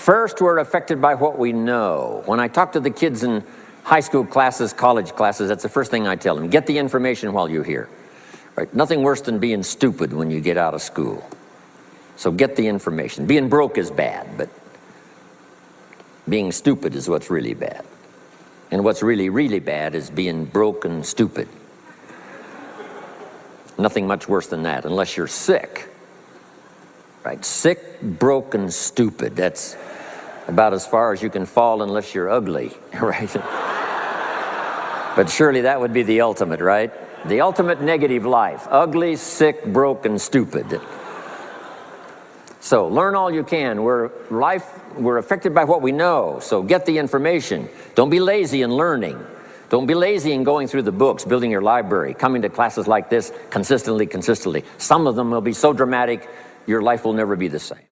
First, we're affected by what we know. When I talk to the kids in high school classes, college classes, that's the first thing I tell them. Get the information while you're here. Right? Nothing worse than being stupid when you get out of school. So get the information. Being broke is bad, but being stupid is what's really bad. And what's really, really bad is being broke and stupid. Nothing much worse than that, unless you're sick. Right? Sick, broke, and stupid. That's about as far as you can fall unless you're ugly, right? But surely that would be the ultimate, right? The ultimate negative life. Ugly, sick, broke, and stupid. So learn all you can. We're affected by what we know, so get the information. Don't be lazy in learning. Don't be lazy in going through the books, building your library, coming to classes like this consistently. Some of them will be so dramatic, your life will never be the same.